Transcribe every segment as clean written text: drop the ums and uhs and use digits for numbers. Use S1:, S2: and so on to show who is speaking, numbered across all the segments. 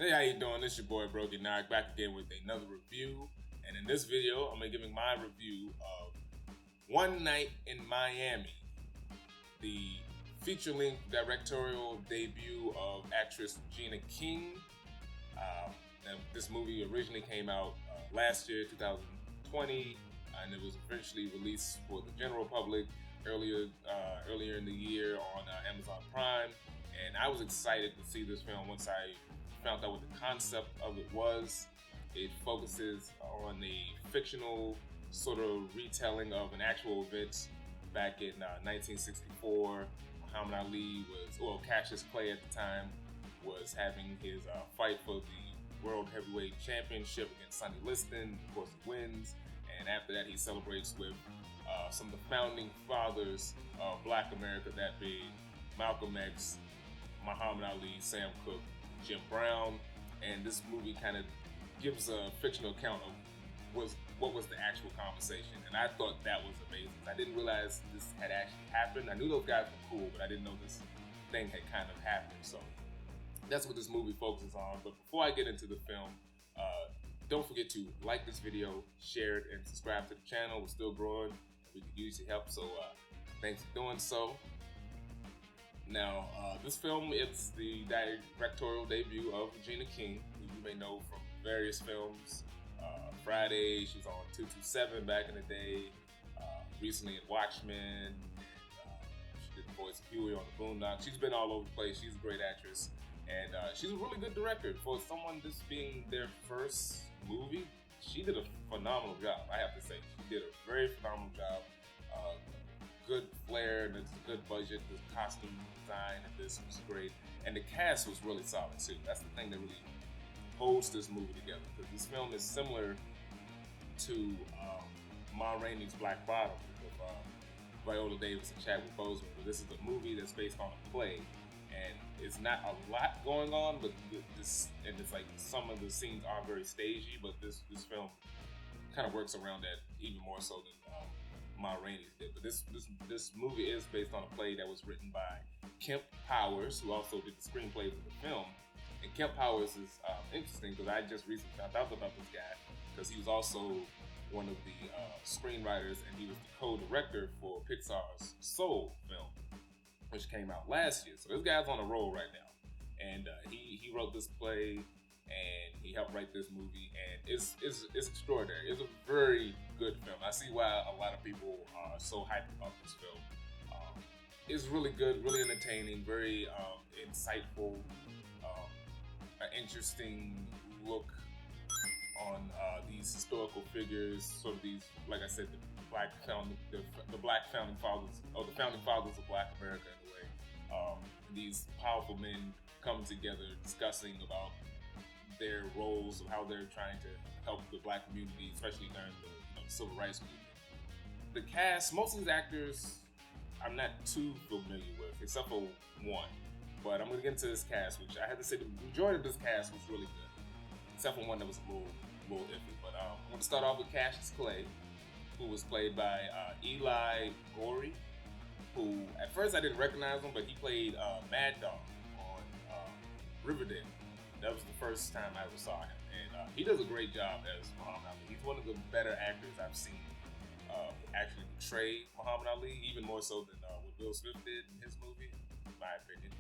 S1: Hey, how you doing? This your boy Brogi Naric back again with another review. And in this video, I'm gonna be giving my review of One Night in Miami, the feature-length directorial debut of actress Regina King. And this movie originally came out last year, 2020, and it was eventually released for the general public earlier in the year on Amazon Prime. And I was excited to see this film once I found out what the concept of it was. It focuses on the fictional sort of retelling of an actual event back in 1964. Muhammad Ali Cassius Clay at the time was having his fight for the World Heavyweight Championship against Sonny Liston. Of course, he wins, and after that, he celebrates with some of the founding fathers of Black America, that being Malcolm X, Muhammad Ali, Sam Cooke, Jim Brown. And this movie kind of gives a fictional account of what was the actual conversation, and I thought that was amazing. I didn't realize this had actually happened. I knew those guys were cool, but I didn't know this thing had kind of happened. So that's what this movie focuses on. But before I get into the film, don't forget to like this video, share it, and subscribe to the channel. We're still growing. We could use your help, so thanks for doing so. Now, this film, it's the directorial debut of Regina King, who you may know from various films. Friday, she was on 227 back in the day. Recently in Watchmen. She did the voice of Huey on the Boondocks. She's been all over the place. She's a great actress. And she's a really good director. For someone this being their first movie, she did a phenomenal job, I have to say. She did a very phenomenal job. Good flair, and it's a good budget. The costume design and this was great. And the cast was really solid too. That's the thing that really holds this movie together, because this film is similar to Ma Rainey's Black Bottom with Viola Davis and Chadwick Boseman. But this is a movie that's based on a play, and it's not a lot going on, but it's like some of the scenes are very stagey, but this film kind of works around that even more so than Ma Rainey's did. But this movie is based on a play that was written by Kemp Powers, who also did the screenplay for the film. And Kemp Powers is interesting because I just recently found out about this guy, because he was also one of the screenwriters, and he was the co-director for Pixar's Soul film, which came out last year. So this guy's on a roll right now. And he wrote this play, and he helped write this movie, and it's extraordinary. It's a very good film. I see why a lot of people are so hyped about this film. It's really good, really entertaining, very insightful, an interesting look on these historical figures, sort of these, like I said, the black founding fathers, or the founding fathers of Black America in a way. These powerful men come together discussing about their roles of how they're trying to help the Black community, especially during the Civil Rights movement. The cast, most of these actors I'm not too familiar with, except for one. But I'm going to get into this cast, which I have to say the majority of this cast was really good, except for one that was a little iffy. But I'm going to start off with Cassius Clay, who was played by Eli Goree, who at first I didn't recognize him, but he played Mad Dog on Riverdale. That was the first time I ever saw him, and he does a great job as Muhammad Ali. He's one of the better actors I've seen actually portray Muhammad Ali, even more so than what Will Smith did in his movie, in my opinion.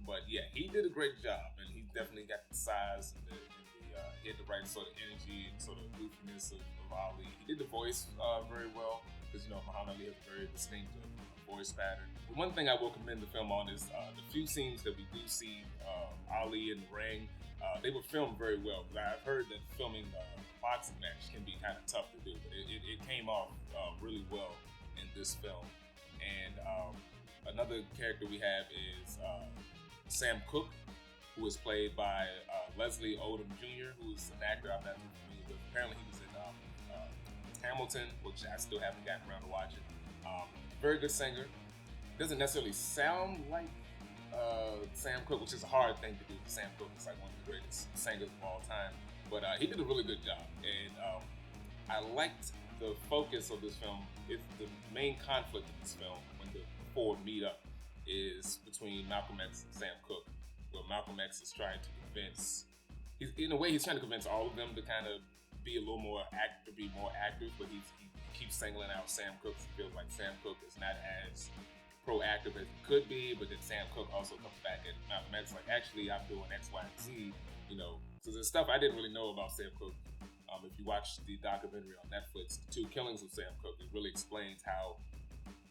S1: But yeah, he did a great job, and he definitely got the size and he had the right sort of energy and sort of goofiness of Ali. He did the voice very well, because Muhammad Ali has a very distinctive voice pattern. The one thing I will commend the film on is the few scenes that we do see Ali in the ring. They were filmed very well, because I've heard that filming a boxing match can be kind of tough to do, but it came off really well in this film. And another character we have is Sam Cooke, who is played by Leslie Odom Jr., who's an actor I'm not too familiar with. Apparently he was in Hamilton, which I still haven't gotten around to watching. Very good singer. Doesn't necessarily sound like Sam Cooke, which is a hard thing to do. Sam Cooke is like one of the greatest singers of all time. But he did a really good job. And I liked the focus of this film. It's the main conflict of this film, when the four meet up, is between Malcolm X and Sam Cooke, where Malcolm X is trying to convince. In a way, he's trying to convince all of them to kind of be a little more active, but he keeps singling out Sam Cooke. He feels like Sam Cooke is not as proactive as he could be, but then Sam Cooke also comes back at Malcolm X like, actually, I'm doing X, Y, and Z. So there's stuff I didn't really know about Sam Cooke. If you watch the documentary on Netflix, The Two Killings of Sam Cooke, it really explains how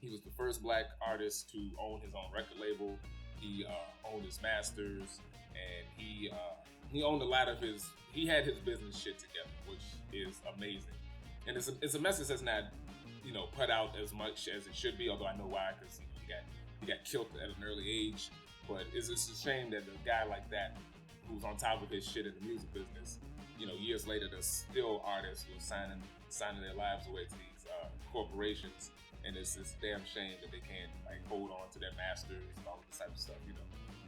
S1: he was the first black artist to own his own record label. He owned his masters, and he owned a lot of his. He had his business shit together, which is amazing. And it's a message that's not, put out as much as it should be. Although I know why, because he got killed at an early age. But it's a shame that a guy like that, who's on top of his shit in the music business, years later, there's still artists who are signing their lives away to these corporations, and it's this damn shame that they can't hold on to their masters and all of this type of stuff.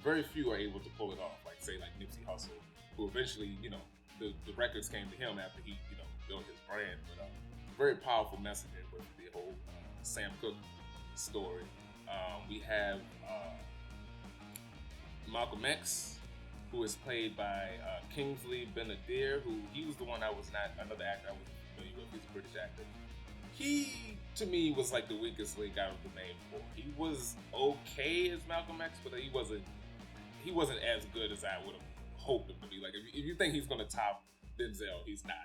S1: Very few are able to pull it off. Like Nipsey Hussle, who eventually, the records came to him after he, built his brand. But very powerful messaging with the whole Sam Cooke story. We have Malcolm X, who is played by Kingsley Benadir, who he was the one another actor I wasn't familiar with. He's a British actor. He, to me, was like the weakest link out of the main four. He was okay as Malcolm X, but he wasn't as good as I would have hoped him to be. Like, if you think he's going to top Denzel, he's not.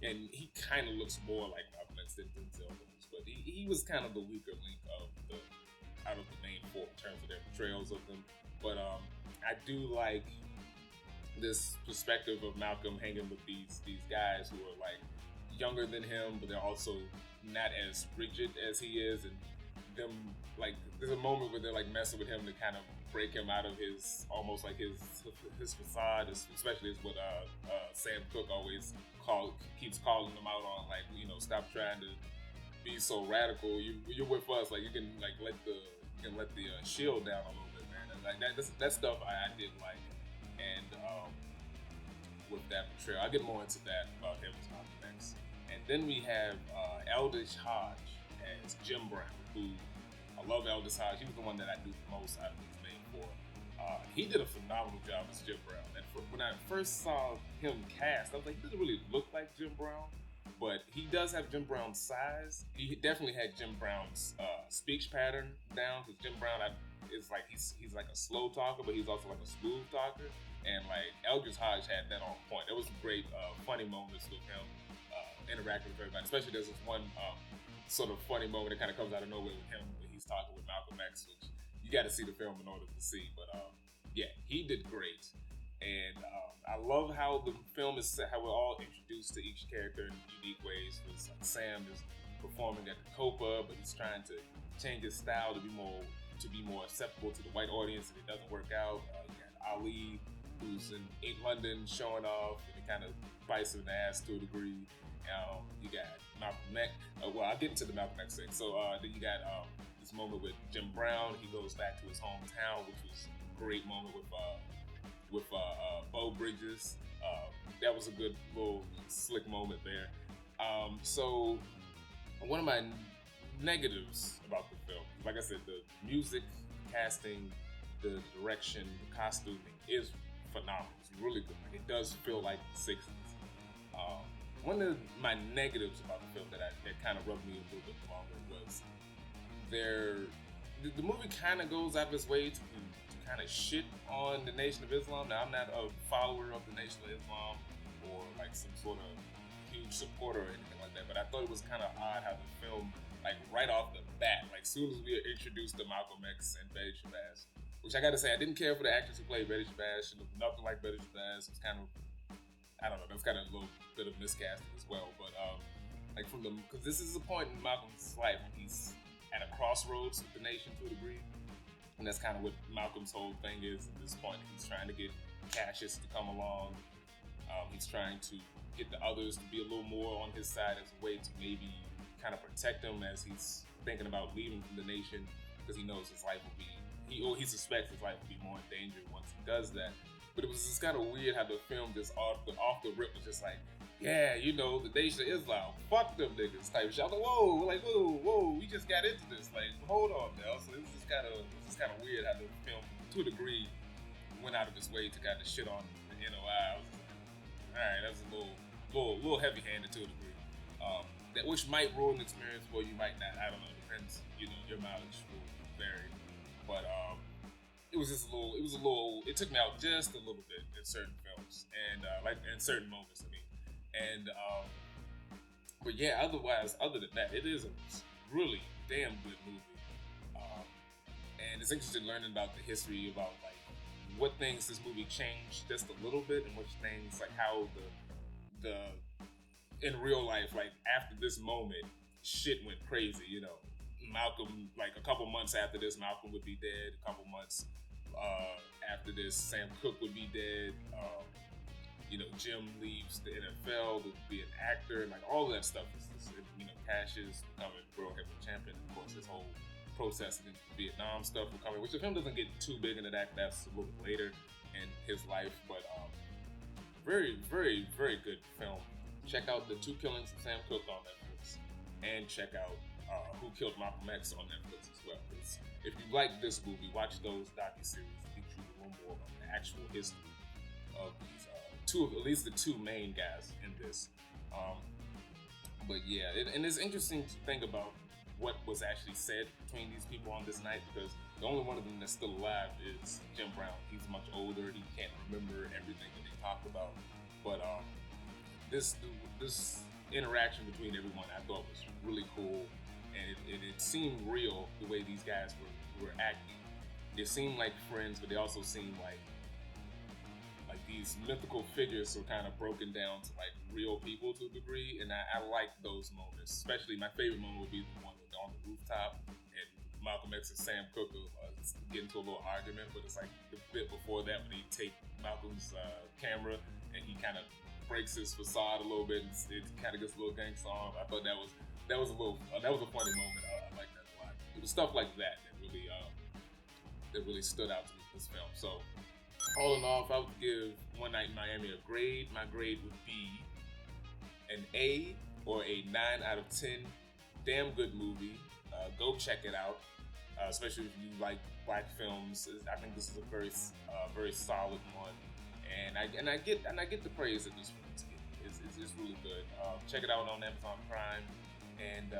S1: And he kind of looks more like Malcolm X than Denzel does. But he was kind of the weaker link out of the main four in terms of their portrayals of them. But I do like this perspective of Malcolm hanging with these guys who are like younger than him, but they're also not as rigid as he is, and them there's a moment where they're messing with him to kind of break him out of his almost like his facade, especially is what Sam Cooke always keeps calling him out on, stop trying to be so radical. You're with us, you can let the shield down a little bit, man. And that stuff I did like, and with that portrayal, I'll get more into that about him as Malcolm X. And then we have Aldous Hodge as Jim Brown, who I love. Aldous Hodge. He was the one that I knew the most out of these main four. He did a phenomenal job as Jim Brown. And when I first saw him cast, I was like, he doesn't really look like Jim Brown, but he does have Jim Brown's size. He definitely had Jim Brown's speech pattern down, because Jim Brown is he's like a slow talker, but he's also like a smooth talker. And Aldous Hodge had that on point. There was some great funny moments with him interacting with everybody. Especially there's this one sort of funny moment that kind of comes out of nowhere with him when he's talking with Malcolm X, which you got to see the film in order to see. But yeah, he did great. And I love how the film is set, how we're all introduced to each character in unique ways. Because Sam is performing at the Copa, but he's trying to change his style to be more acceptable to the white audience, and it doesn't work out. You got Ali, who's in London showing off, and it kind of bites him in the ass to a degree. You got Malcolm X. Well, I'll get into the Malcolm X thing. So then you got this moment with Jim Brown. He goes back to his hometown, which was a great moment with Bo Bridges. That was a good little slick moment there. So one of my negatives about the film, like I said, the music, casting, the direction, the costuming is phenomenal. It's really good. It does feel like the 60s. One of my negatives about the film that kind of rubbed me a little bit wrong was the movie kind of goes out of its way to kind of shit on the Nation of Islam. Now, I'm not a follower of the Nation of Islam or some sort of huge supporter or anything like that, but I thought it was kind of odd how the film, right off the bat, soon as we were introduced to Malcolm X and Betty Shabazz, which I gotta say, I didn't care for the actress who played Betty Shabazz. She looked nothing like Betty Shabazz. It was kind of, I don't know, that was kind of a little bit of miscasting as well. But because this is a point in Malcolm's life when he's at a crossroads with the nation to a degree, and that's kind of what Malcolm's whole thing is at this point. He's trying to get Cassius to come along. He's trying to get the others to be a little more on his side as a way to maybe kind of protect him as he's thinking about leaving from the nation, because he knows his life will be, he suspects his life will be more in danger once he does that. But it was just kind of weird how the film just off the rip was just yeah, the Nation of Islam, fuck them niggas type shit. I was like, whoa, we just got into this. Hold on now. So it was just kind of weird how the film, to a degree, went out of his way to kind of shit on the NOI. I was like, all right, that's a little heavy-handed to a degree. That which might ruin the experience for you, might not. I don't know. Depends. Your mileage will vary. But it was just a little. It was a little. It took me out just a little bit in certain films and like in certain moments. I mean, and but yeah. Otherwise, other than that, it is a really damn good movie. And it's interesting learning about the history, about like what things this movie changed just a little bit, and which things like how the in real life, like after this moment, shit went crazy. Malcolm, like a couple months after this, Malcolm would be dead. A couple months after this, Sam Cooke would be dead. Jim leaves the NFL to be an actor, and like all of that stuff is Cassius becoming world heavyweight champion. Of course, this whole protest against the Vietnam stuff will come in, which the film doesn't get too big into that. That's a little bit later in his life, but very, very, very good film. Check out The Two Killings of Sam Cooke on Netflix, and check out Who Killed Malcolm X on Netflix as well. If you like this movie, watch those docuseries to teach you a little more about the actual history of these at least the two main guys in this. But yeah, and it's interesting to think about what was actually said between these people on this night, because the only one of them that's still alive is Jim Brown. He's much older. He can't remember everything that they talked about. But this interaction between everyone I thought was really cool, and it seemed real the way these guys were acting. They seemed like friends, but they also seemed like these mythical figures were kind of broken down to like real people to a degree, and I like those moments. Especially my favorite moment would be the one on the rooftop, and Malcolm X and Sam Cooke get into a little argument, but it's like the bit before that when he take Malcolm's camera and he kind of breaks his facade a little bit, and it kind of gets a little gangsta on. I thought that was a funny moment. I like that a lot. It was stuff like that that really stood out to me in this film. So all in all, if I would give One Night in Miami a grade, my grade would be an A or a 9 out of 10. Damn good movie. Go check it out, especially if you like black films. I think this is a very solid one, and I get the praise that this film is getting. It's really good. Check it out on Amazon Prime, and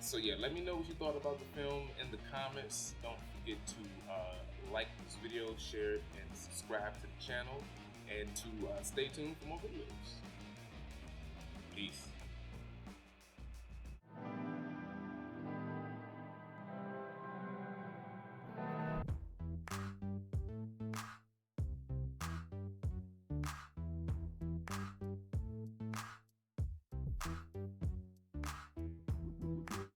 S1: so yeah, let me know what you thought about the film in the comments. Don't forget to like this video, share it, and subscribe to the channel, and to stay tuned for more videos. Peace.